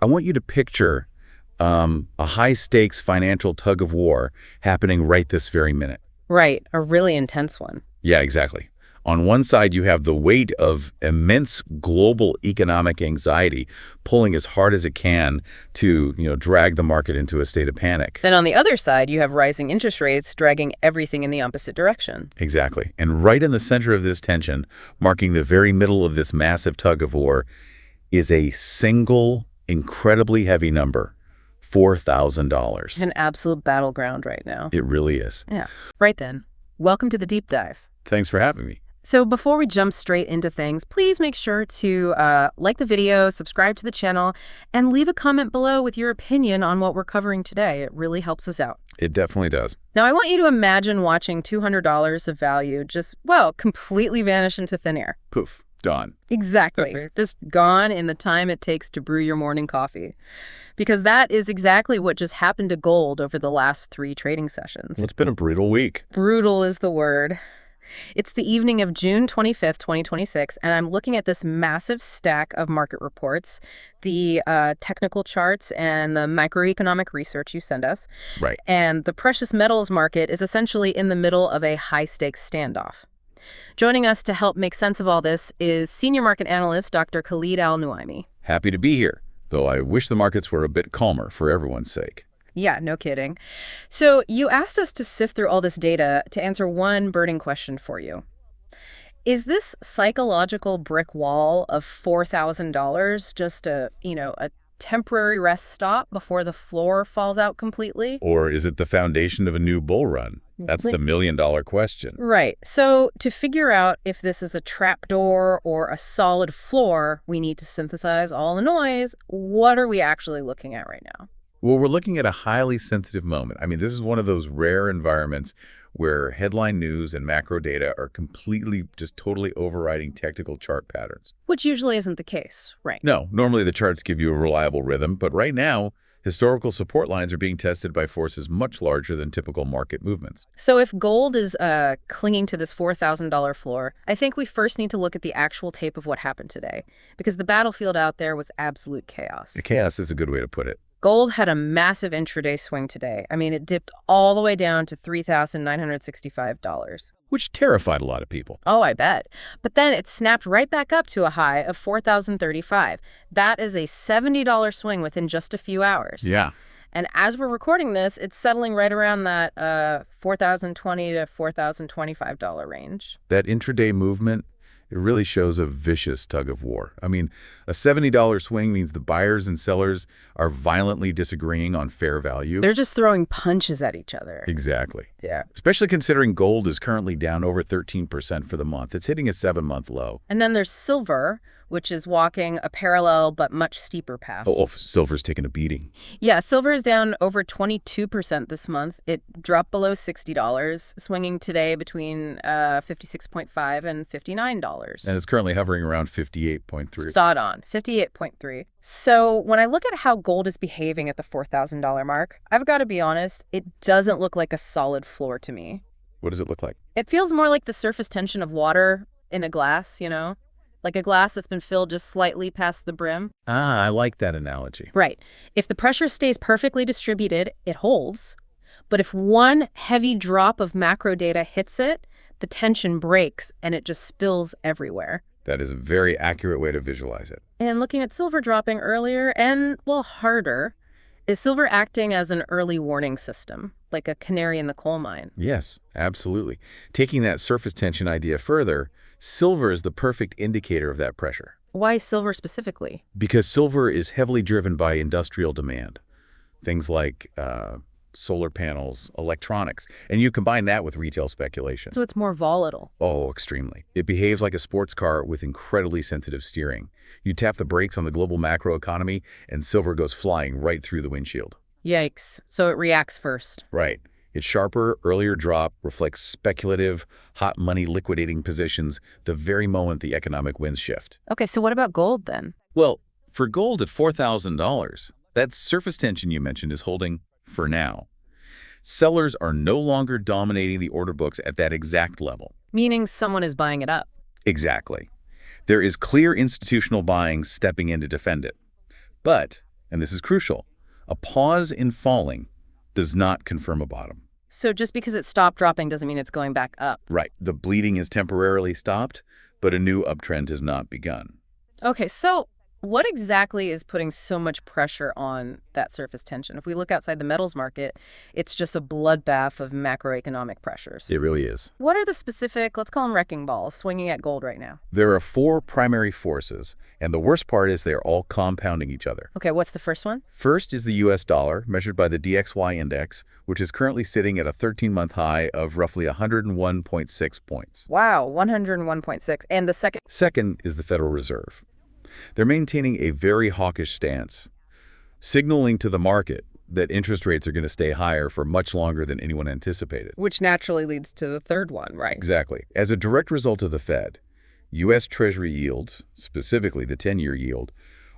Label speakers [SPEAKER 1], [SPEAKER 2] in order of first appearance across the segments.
[SPEAKER 1] I want you to picture a high-stakes financial tug-of-war happening right this very minute.
[SPEAKER 2] Right, a really intense one.
[SPEAKER 1] Yeah, exactly. On one side, you have the weight of immense global economic anxiety pulling as hard as it can to, drag the market into a state of panic.
[SPEAKER 2] Then on the other side, you have rising interest rates dragging everything in the opposite direction.
[SPEAKER 1] Exactly. And right in the center of this tension, marking the very middle of this massive tug-of-war, is a single, incredibly heavy number. $4,000.
[SPEAKER 2] It's an absolute battleground right now.
[SPEAKER 1] It really is.
[SPEAKER 2] Yeah. Right then, welcome to the deep dive.
[SPEAKER 1] Thanks for having me.
[SPEAKER 2] So before we jump straight into things, please make sure to like the video, subscribe to the channel, and leave a comment below with your opinion on what we're covering today. It really helps us out.
[SPEAKER 1] It definitely does.
[SPEAKER 2] Now, I want you to imagine watching $200 of value just, completely vanish into thin air.
[SPEAKER 1] Poof. Gone.
[SPEAKER 2] Exactly. Just gone in the time it takes to brew your morning coffee. Because that is exactly what just happened to gold over the last 3 trading sessions.
[SPEAKER 1] It's been a brutal week.
[SPEAKER 2] Brutal is the word. It's the evening of June 25th, 2026, and I'm looking at this massive stack of market reports, the technical charts and the macroeconomic research you send us.
[SPEAKER 1] Right.
[SPEAKER 2] And the precious metals market is essentially in the middle of a high-stakes standoff. Joining us to help make sense of all this is senior market analyst Dr. Khalid Al-Nuaimi.
[SPEAKER 1] Happy to be here, though I wish the markets were a bit calmer for everyone's sake.
[SPEAKER 2] Yeah, no kidding. So you asked us to sift through all this data to answer one burning question for you. Is this psychological brick wall of $4,000 just a temporary rest stop before the floor falls out completely?
[SPEAKER 1] Or is it the foundation of a new bull run? That's the million-dollar question.
[SPEAKER 2] Right. So to figure out if this is a trapdoor or a solid floor, we need to synthesize all the noise. What are we actually looking at right now?
[SPEAKER 1] Well, we're looking at a highly sensitive moment. I mean, this is one of those rare environments where headline news and macro data are completely, just totally overriding technical chart patterns.
[SPEAKER 2] Which usually isn't the case, right?
[SPEAKER 1] No, normally the charts give you a reliable rhythm, but right now, historical support lines are being tested by forces much larger than typical market movements.
[SPEAKER 2] So if gold is clinging to this $4,000 floor, I think we first need to look at the actual tape of what happened today, because the battlefield out there was absolute chaos.
[SPEAKER 1] Chaos is a good way to put it.
[SPEAKER 2] Gold had a massive intraday swing today. I mean, it dipped all the way down to $3,965.
[SPEAKER 1] Which terrified a lot of people.
[SPEAKER 2] Oh, I bet. But then it snapped right back up to a high of $4,035. That is a $70 swing within just a few hours.
[SPEAKER 1] Yeah.
[SPEAKER 2] And as we're recording this, it's settling right around that $4,020 to $4,025 range.
[SPEAKER 1] That intraday movement, it really shows a vicious tug of war. I mean, a $70 swing means the buyers and sellers are violently disagreeing on fair value.
[SPEAKER 2] They're just throwing punches at each other.
[SPEAKER 1] Exactly.
[SPEAKER 2] Yeah.
[SPEAKER 1] Especially considering gold is currently down over 13% for the month. It's hitting a 7-month low.
[SPEAKER 2] And then there's silver, which is walking a parallel but much steeper path.
[SPEAKER 1] Oh, silver's taking a beating.
[SPEAKER 2] Yeah, silver is down over 22% this month. It dropped below $60, swinging today between $56.5 and $59.
[SPEAKER 1] And it's currently hovering around 58.3.
[SPEAKER 2] Spot on, 58.3. So when I look at how gold is behaving at the $4,000 mark, I've got to be honest, it doesn't look like a solid floor to me.
[SPEAKER 1] What does it look like?
[SPEAKER 2] It feels more like the surface tension of water in a glass, like a glass that's been filled just slightly past the brim.
[SPEAKER 1] Ah, I like that analogy.
[SPEAKER 2] Right. If the pressure stays perfectly distributed, it holds. But if one heavy drop of macro data hits it, the tension breaks and it just spills everywhere.
[SPEAKER 1] That is a very accurate way to visualize it.
[SPEAKER 2] And looking at silver dropping earlier and, harder, is silver acting as an early warning system, like a canary in the coal mine?
[SPEAKER 1] Yes, absolutely. Taking that surface tension idea further, silver is the perfect indicator of that pressure.
[SPEAKER 2] Why silver specifically?
[SPEAKER 1] Because silver is heavily driven by industrial demand. Things like solar panels, electronics, and you combine that with retail speculation.
[SPEAKER 2] So it's more volatile.
[SPEAKER 1] Oh, extremely. It behaves like a sports car with incredibly sensitive steering. You tap the brakes on the global macro economy, and silver goes flying right through the windshield.
[SPEAKER 2] Yikes. So it reacts first.
[SPEAKER 1] Right. Its sharper, earlier drop reflects speculative, hot money liquidating positions the very moment the economic winds shift.
[SPEAKER 2] Okay, so what about gold then?
[SPEAKER 1] Well, for gold at $4,000, that surface tension you mentioned is holding for now. Sellers are no longer dominating the order books at that exact level.
[SPEAKER 2] Meaning someone is buying it up.
[SPEAKER 1] Exactly. There is clear institutional buying stepping in to defend it. But And this is crucial. A pause in falling does not confirm a bottom.
[SPEAKER 2] So just because it stopped dropping doesn't mean it's going back up.
[SPEAKER 1] Right. The bleeding is temporarily stopped, but a new uptrend has not begun.
[SPEAKER 2] Okay, so what exactly is putting so much pressure on that surface tension? If we look outside the metals market, it's just a bloodbath of macroeconomic pressures.
[SPEAKER 1] It really is.
[SPEAKER 2] What are the specific, let's call them wrecking balls, swinging at gold right now?
[SPEAKER 1] There are 4 primary forces, and the worst part is they're all compounding each other.
[SPEAKER 2] Okay, what's the first one?
[SPEAKER 1] First is the U.S. dollar, measured by the DXY index, which is currently sitting at a 13-month high of roughly 101.6 points.
[SPEAKER 2] Wow, 101.6. And the second?
[SPEAKER 1] Second is the Federal Reserve. They're maintaining a very hawkish stance, signaling to the market that interest rates are going to stay higher for much longer than anyone anticipated.
[SPEAKER 2] Which naturally leads to the third one, right?
[SPEAKER 1] Exactly. As a direct result of the Fed, U.S. Treasury yields, specifically the 10-year yield,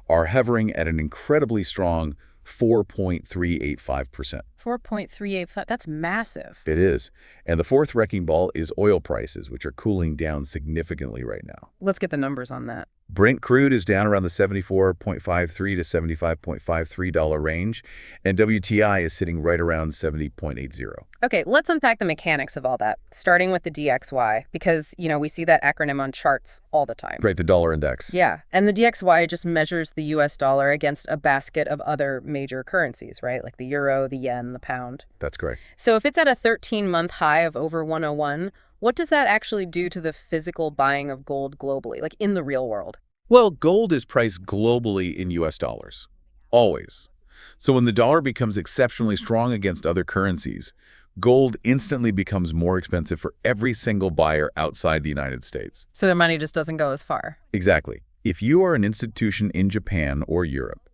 [SPEAKER 1] are hovering at an incredibly strong 4.385%.
[SPEAKER 2] 4.385, that's massive.
[SPEAKER 1] It is. And the fourth wrecking ball is oil prices, which are cooling down significantly right now.
[SPEAKER 2] Let's get the numbers on that.
[SPEAKER 1] Brent crude is down around the $74.53 to $75.53 range, and WTI is sitting right around 70.80.
[SPEAKER 2] Okay, let's unpack the mechanics of all that, starting with the DXY, because, we see that acronym on charts all the time.
[SPEAKER 1] Right, the dollar index.
[SPEAKER 2] Yeah, and the DXY just measures the US dollar against a basket of other major currencies, right? Like the euro, the yen, the pound.
[SPEAKER 1] That's correct.
[SPEAKER 2] So if it's at a 13-month high of over 101, what does that actually do to the physical buying of gold globally, like in the real world?
[SPEAKER 1] Well, gold is priced globally in U.S. dollars, always. So when the dollar becomes exceptionally strong against other currencies, gold instantly becomes more expensive for every single buyer outside the United States.
[SPEAKER 2] So their money just doesn't go as far.
[SPEAKER 1] Exactly. If you are an institution in Japan or Europe,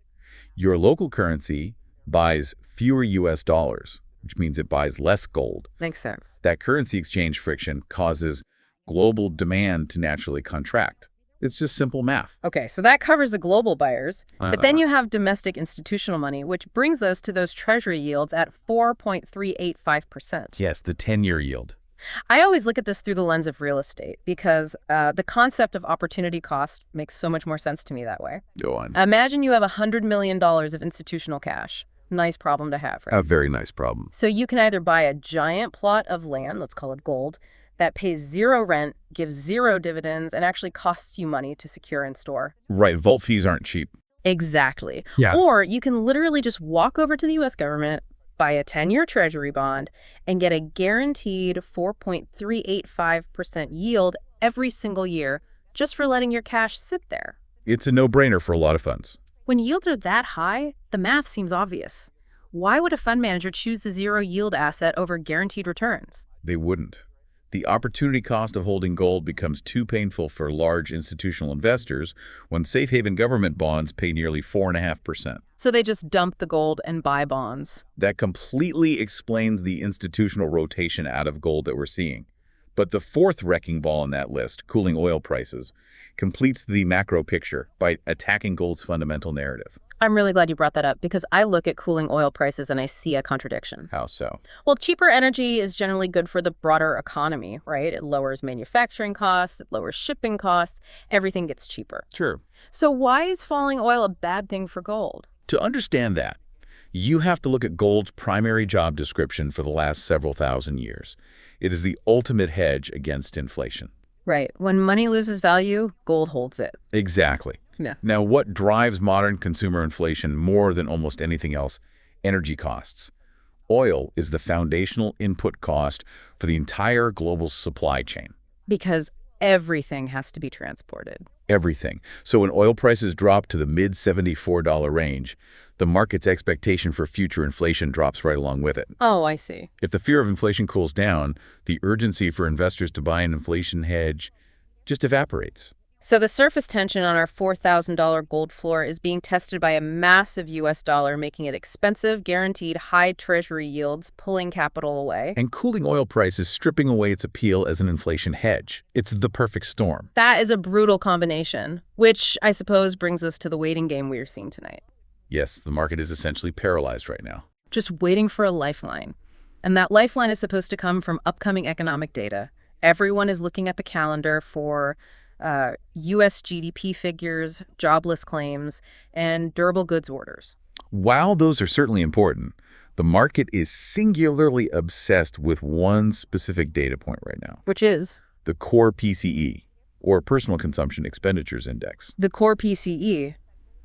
[SPEAKER 1] your local currency buys fewer U.S. dollars, which means it buys less gold.
[SPEAKER 2] Makes sense.
[SPEAKER 1] That currency exchange friction causes global demand to naturally contract. It's just simple math.
[SPEAKER 2] Okay, so that covers the global buyers, but then you have domestic institutional money, which brings us to those treasury yields at 4.385%.
[SPEAKER 1] Yes, the 10-year yield.
[SPEAKER 2] I always look at this through the lens of real estate because the concept of opportunity cost makes so much more sense to me that way.
[SPEAKER 1] Go on.
[SPEAKER 2] Imagine you have $100 million of institutional cash. Nice problem to have, right?
[SPEAKER 1] A very nice problem.
[SPEAKER 2] So you can either buy a giant plot of land, let's call it gold, that pays zero rent, gives zero dividends, and actually costs you money to secure and store.
[SPEAKER 1] Right, vault fees aren't cheap.
[SPEAKER 2] Exactly.
[SPEAKER 3] Yeah.
[SPEAKER 2] Or you can literally just walk over to the U.S. government, buy a 10-year treasury bond, and get a guaranteed 4.385% yield every single year just for letting your cash sit there.
[SPEAKER 1] It's a no-brainer for a lot of funds.
[SPEAKER 2] When yields are that high, the math seems obvious. Why would a fund manager choose the zero yield asset over guaranteed returns?
[SPEAKER 1] They wouldn't. The opportunity cost of holding gold becomes too painful for large institutional investors when safe haven government bonds pay nearly 4.5%.
[SPEAKER 2] So they just dump the gold and buy bonds.
[SPEAKER 1] That completely explains the institutional rotation out of gold that we're seeing. But the fourth wrecking ball on that list, cooling oil prices, completes the macro picture by attacking gold's fundamental narrative.
[SPEAKER 2] I'm really glad you brought that up because I look at cooling oil prices and I see a contradiction.
[SPEAKER 1] How so?
[SPEAKER 2] Well, cheaper energy is generally good for the broader economy, right? It lowers manufacturing costs, it lowers shipping costs, everything gets cheaper.
[SPEAKER 1] Sure.
[SPEAKER 2] So why is falling oil a bad thing for gold?
[SPEAKER 1] To understand that, you have to look at gold's primary job description for the last several thousand years. It is the ultimate hedge against inflation.
[SPEAKER 2] Right. When money loses value, gold holds it.
[SPEAKER 1] Exactly.
[SPEAKER 2] Yeah.
[SPEAKER 1] Now, what drives modern consumer inflation more than almost anything else? Energy costs. Oil is the foundational input cost for the entire global supply chain.
[SPEAKER 2] Because everything has to be transported.
[SPEAKER 1] Everything. So when oil prices drop to the mid-$74 range, the market's expectation for future inflation drops right along with it.
[SPEAKER 2] Oh, I see.
[SPEAKER 1] If the fear of inflation cools down, the urgency for investors to buy an inflation hedge just evaporates.
[SPEAKER 2] So the surface tension on our $4,000 gold floor is being tested by a massive U.S. dollar, making it expensive, guaranteed high treasury yields, pulling capital away.
[SPEAKER 1] And cooling oil prices stripping away its appeal as an inflation hedge. It's the perfect storm.
[SPEAKER 2] That is a brutal combination, which I suppose brings us to the waiting game we are seeing tonight.
[SPEAKER 1] Yes, the market is essentially paralyzed right now.
[SPEAKER 2] Just waiting for a lifeline. And that lifeline is supposed to come from upcoming economic data. Everyone is looking at the calendar for U.S. GDP figures, jobless claims, and durable goods orders.
[SPEAKER 1] While those are certainly important, the market is singularly obsessed with one specific data point right now,
[SPEAKER 2] Which is
[SPEAKER 1] the core PCE, or Personal Consumption Expenditures Index.
[SPEAKER 2] the core PCE.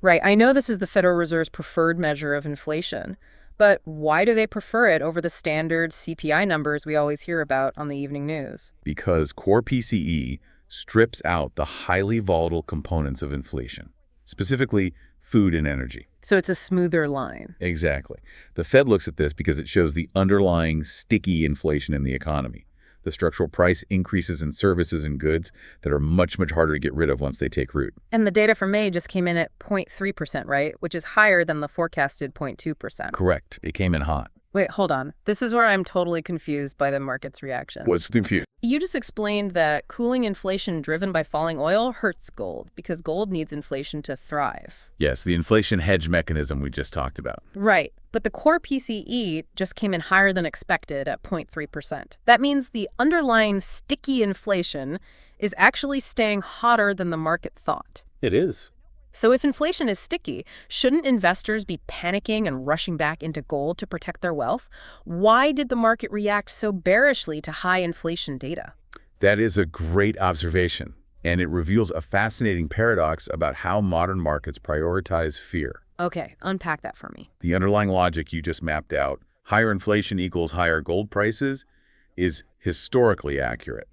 [SPEAKER 2] Right, I know this is the Federal Reserve's preferred measure of inflation, but why do they prefer it over the standard CPI numbers we always hear about on the evening news?
[SPEAKER 1] Because core PCE strips out the highly volatile components of inflation, specifically food and energy.
[SPEAKER 2] So it's a smoother line.
[SPEAKER 1] Exactly. The Fed looks at this because it shows the underlying sticky inflation in the economy, the structural price increases in services and goods that are much, much harder to get rid of once they take root.
[SPEAKER 2] And the data for May just came in at 0.3%, right? Which is higher than the forecasted 0.2%.
[SPEAKER 1] Correct. It came in hot.
[SPEAKER 2] Wait, hold on. This is where I'm totally confused by the market's reaction.
[SPEAKER 1] What's confused?
[SPEAKER 2] You just explained that cooling inflation driven by falling oil hurts gold because gold needs inflation to thrive.
[SPEAKER 1] Yes, the inflation hedge mechanism we just talked about.
[SPEAKER 2] Right, but the core PCE just came in higher than expected at 0.3%. That means the underlying sticky inflation is actually staying hotter than the market thought.
[SPEAKER 1] It is.
[SPEAKER 2] So if inflation is sticky, shouldn't investors be panicking and rushing back into gold to protect their wealth? Why did the market react so bearishly to high inflation data?
[SPEAKER 1] That is a great observation, and it reveals a fascinating paradox about how modern markets prioritize fear.
[SPEAKER 2] Okay, unpack that for me.
[SPEAKER 1] The underlying logic you just mapped out, higher inflation equals higher gold prices, is historically accurate.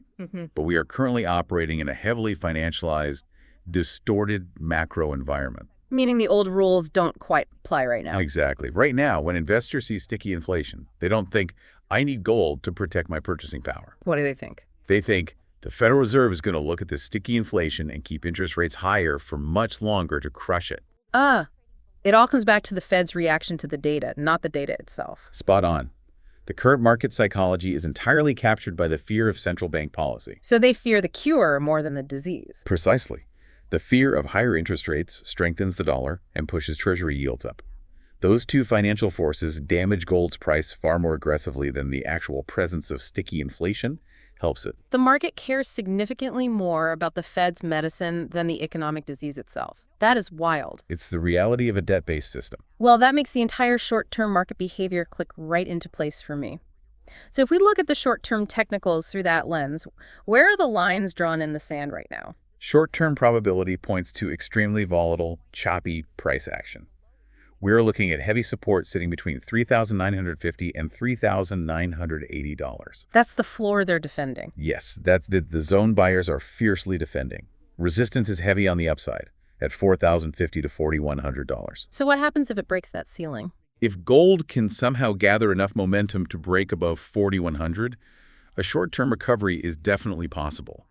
[SPEAKER 1] But we are currently operating in a heavily financialized, distorted macro environment.
[SPEAKER 2] Meaning the old rules don't quite apply right now.
[SPEAKER 1] Exactly. Right now, when investors see sticky inflation, they don't think, I need gold to protect my purchasing power.
[SPEAKER 2] What do they think?
[SPEAKER 1] They think the Federal Reserve is going to look at this sticky inflation and keep interest rates higher for much longer to crush it.
[SPEAKER 2] It all comes back to the Fed's reaction to the data, not the data itself.
[SPEAKER 1] Spot on. The current market psychology is entirely captured by the fear of central bank policy.
[SPEAKER 2] So they fear the cure more than the disease.
[SPEAKER 1] Precisely. The fear of higher interest rates strengthens the dollar and pushes Treasury yields up. Those two financial forces damage gold's price far more aggressively than the actual presence of sticky inflation helps it.
[SPEAKER 2] The market cares significantly more about the Fed's medicine than the economic disease itself. That is wild.
[SPEAKER 1] It's the reality of a debt-based system.
[SPEAKER 2] Well, that makes the entire short-term market behavior click right into place for me. So if we look at the short-term technicals through that lens, where are the lines drawn in the sand right now?
[SPEAKER 1] Short-term probability points to extremely volatile, choppy price action. We're looking at heavy support sitting between $3,950 and $3,980.
[SPEAKER 2] That's the floor they're defending.
[SPEAKER 1] Yes, that's the zone buyers are fiercely defending. Resistance is heavy on the upside at $4,050 to $4,100.
[SPEAKER 2] So what happens if it breaks that ceiling?
[SPEAKER 1] If gold can somehow gather enough momentum to break above 4,100, a short-term recovery is definitely possible.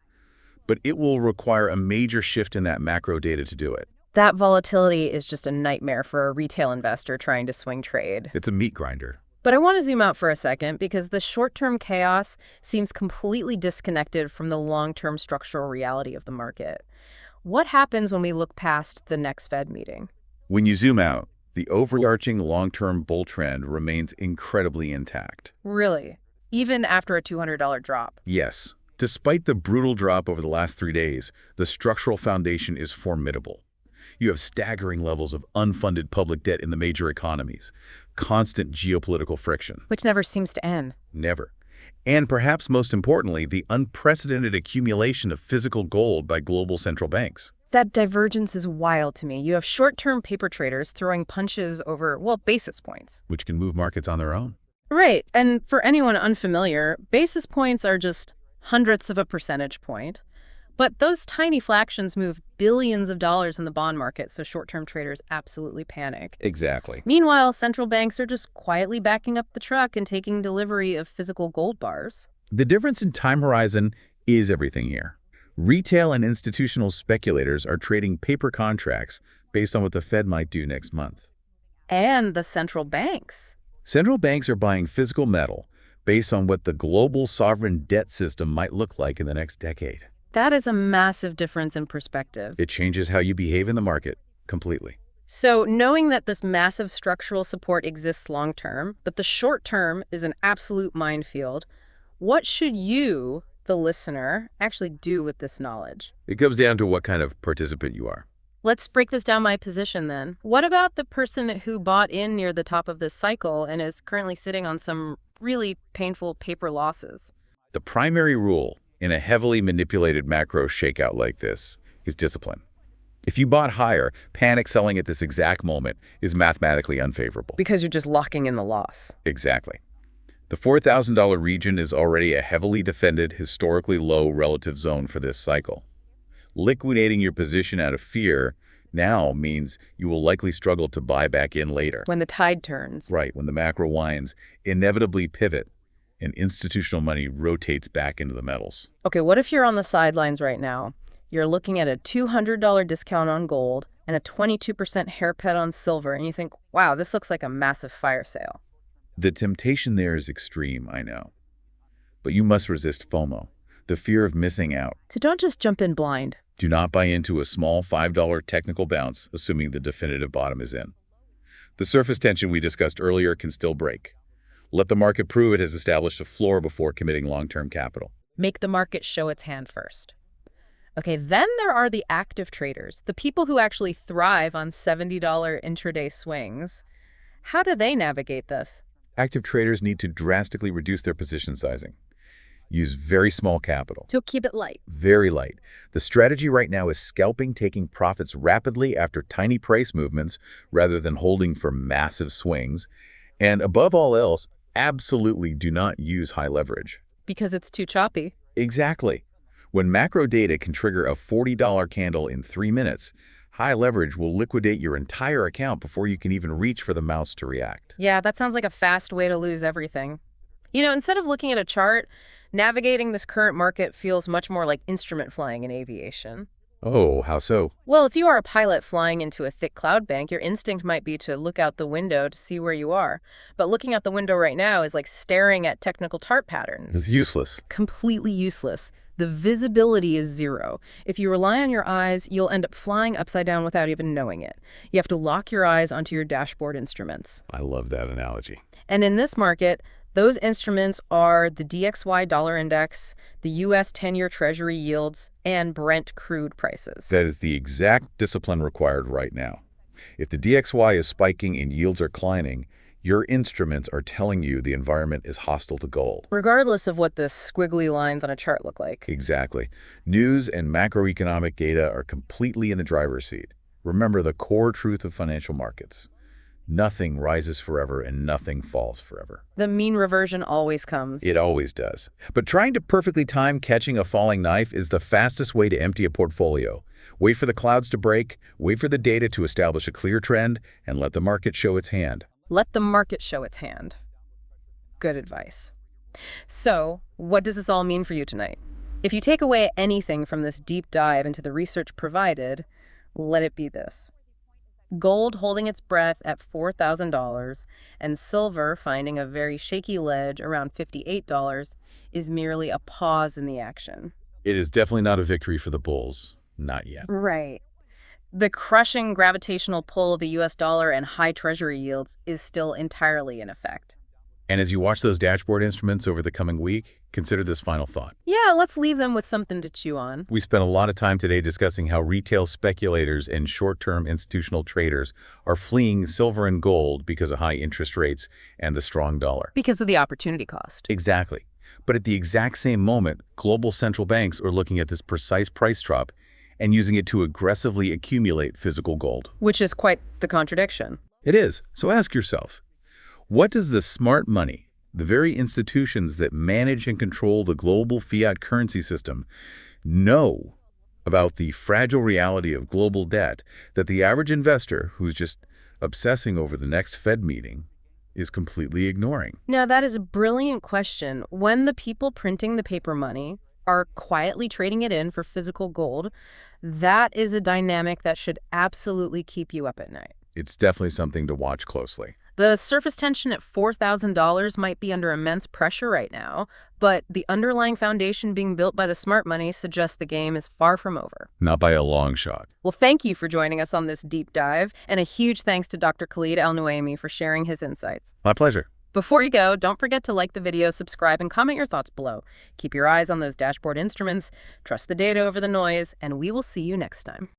[SPEAKER 1] But it will require a major shift in that macro data to do it.
[SPEAKER 2] That volatility is just a nightmare for a retail investor trying to swing trade.
[SPEAKER 1] It's a meat grinder.
[SPEAKER 2] But I want to zoom out for a second because the short-term chaos seems completely disconnected from the long-term structural reality of the market. What happens when we look past the next Fed meeting?
[SPEAKER 1] When you zoom out, the overarching long-term bull trend remains incredibly intact.
[SPEAKER 2] Really? Even after a $200 drop?
[SPEAKER 1] Yes. Despite the brutal drop over the last 3 days, the structural foundation is formidable. You have staggering levels of unfunded public debt in the major economies, constant geopolitical friction.
[SPEAKER 2] Which never seems to end.
[SPEAKER 1] Never. And perhaps most importantly, the unprecedented accumulation of physical gold by global central banks.
[SPEAKER 2] That divergence is wild to me. You have short-term paper traders throwing punches over, well, basis points.
[SPEAKER 1] Which can move markets on their own.
[SPEAKER 2] Right. And for anyone unfamiliar, basis points are just hundredths of a percentage point. But those tiny fractions move billions of dollars in the bond market, so short-term traders absolutely panic.
[SPEAKER 1] Exactly.
[SPEAKER 2] Meanwhile, central banks are just quietly backing up the truck and taking delivery of physical gold bars.
[SPEAKER 1] The difference in time horizon is everything here. Retail and institutional speculators are trading paper contracts based on what the Fed might do next month.
[SPEAKER 2] And the central banks.
[SPEAKER 1] Central banks are buying physical metal based on what the global sovereign debt system might look like in the next decade.
[SPEAKER 2] That is a massive difference in perspective.
[SPEAKER 1] It changes how you behave in the market completely.
[SPEAKER 2] So knowing that this massive structural support exists long-term, but the short-term is an absolute minefield, what should you, the listener, actually do with this knowledge?
[SPEAKER 1] It comes down to what kind of participant you are.
[SPEAKER 2] Let's break this down by position then. What about the person who bought in near the top of this cycle and is currently sitting on some really painful paper losses?
[SPEAKER 1] The primary rule in a heavily manipulated macro shakeout like this is discipline. If you bought higher, panic selling at this exact moment is mathematically unfavorable.
[SPEAKER 2] Because you're just locking in the loss.
[SPEAKER 1] Exactly. The $4,000 region is already a heavily defended, historically low relative zone for this cycle. Liquidating your position out of fear now means you will likely struggle to buy back in later.
[SPEAKER 2] When the tide turns.
[SPEAKER 1] Right, when the macro winds inevitably pivot and institutional money rotates back into the metals.
[SPEAKER 2] Okay, what if you're on the sidelines right now? You're looking at a $200 discount on gold and a 22% haircut on silver, and you think, wow, this looks like a massive fire sale.
[SPEAKER 1] The temptation there is extreme, I know. But you must resist FOMO, the fear of missing out.
[SPEAKER 2] So don't just jump in blind.
[SPEAKER 1] Do not buy into a small $5 technical bounce, assuming the definitive bottom is in. The surface tension we discussed earlier can still break. Let the market prove it has established a floor before committing long-term capital.
[SPEAKER 2] Make the market show its hand first. Okay, then there are the active traders, the people who actually thrive on $70 intraday swings. How do they navigate this?
[SPEAKER 1] Active traders need to drastically reduce their position sizing. Use very small capital.
[SPEAKER 2] To keep it light.
[SPEAKER 1] Very light. The strategy right now is scalping, taking profits rapidly after tiny price movements rather than holding for massive swings. And above all else, absolutely do not use high leverage.
[SPEAKER 2] Because it's too choppy.
[SPEAKER 1] Exactly. When macro data can trigger a $40 candle in 3 minutes, high leverage will liquidate your entire account before you can even reach for the mouse to react.
[SPEAKER 2] Yeah, that sounds like a fast way to lose everything. You know, instead of looking at a chart, navigating this current market feels much more like instrument flying in aviation.
[SPEAKER 1] Oh, how so?
[SPEAKER 2] Well, if you are a pilot flying into a thick cloud bank, your instinct might be to look out the window to see where you are. But looking out the window right now is like staring at technical chart patterns.
[SPEAKER 1] It's useless.
[SPEAKER 2] Completely useless. The visibility is zero. If you rely on your eyes, you'll end up flying upside down without even knowing it. You have to lock your eyes onto your dashboard instruments.
[SPEAKER 1] I love that analogy.
[SPEAKER 2] And in this market, those instruments are the DXY dollar index, the U.S. 10-year Treasury yields, and Brent crude prices.
[SPEAKER 1] That is the exact discipline required right now. If the DXY is spiking and yields are declining, your instruments are telling you the environment is hostile to gold.
[SPEAKER 2] Regardless of what the squiggly lines on a chart look like.
[SPEAKER 1] Exactly. News and macroeconomic data are completely in the driver's seat. Remember the core truth of financial markets. Nothing rises forever and nothing falls forever.
[SPEAKER 2] The mean reversion always comes.
[SPEAKER 1] It always does. But trying to perfectly time catching a falling knife is the fastest way to empty a portfolio. Wait for the clouds to break, wait for the data to establish a clear trend, and let the market show its hand.
[SPEAKER 2] Let the market show its hand. Good advice. So, what does this all mean for you tonight? If you take away anything from this deep dive into the research provided, let it be this. Gold holding its breath at $4,000 and silver finding a very shaky ledge around $58 is merely a pause in the action.
[SPEAKER 1] It is definitely not a victory for the bulls. Not yet.
[SPEAKER 2] Right. The crushing gravitational pull of the US dollar and high treasury yields is still entirely in effect.
[SPEAKER 1] And as you watch those dashboard instruments over the coming week, consider this final thought.
[SPEAKER 2] Yeah, let's leave them with something to chew on.
[SPEAKER 1] We spent a lot of time today discussing how retail speculators and short-term institutional traders are fleeing silver and gold because of high interest rates and the strong dollar.
[SPEAKER 2] Because of the opportunity cost.
[SPEAKER 1] Exactly. But at the exact same moment, global central banks are looking at this precise price drop and using it to aggressively accumulate physical gold.
[SPEAKER 2] Which is quite the contradiction.
[SPEAKER 1] It is. So ask yourself, what does the smart money, the very institutions that manage and control the global fiat currency system, know about the fragile reality of global debt that the average investor who's just obsessing over the next Fed meeting is completely ignoring?
[SPEAKER 2] Now, that is a brilliant question. When the people printing the paper money are quietly trading it in for physical gold, that is a dynamic that should absolutely keep you up at night.
[SPEAKER 1] It's definitely something to watch closely.
[SPEAKER 2] The surface tension at $4,000 might be under immense pressure right now, but the underlying foundation being built by the smart money suggests the game is far from over.
[SPEAKER 1] Not by a long shot.
[SPEAKER 2] Well, thank you for joining us on this deep dive, and a huge thanks to Dr. Khalid Al-Nuaimi for sharing his insights.
[SPEAKER 1] My pleasure.
[SPEAKER 2] Before you go, don't forget to like the video, subscribe, and comment your thoughts below. Keep your eyes on those dashboard instruments, trust the data over the noise, and we will see you next time.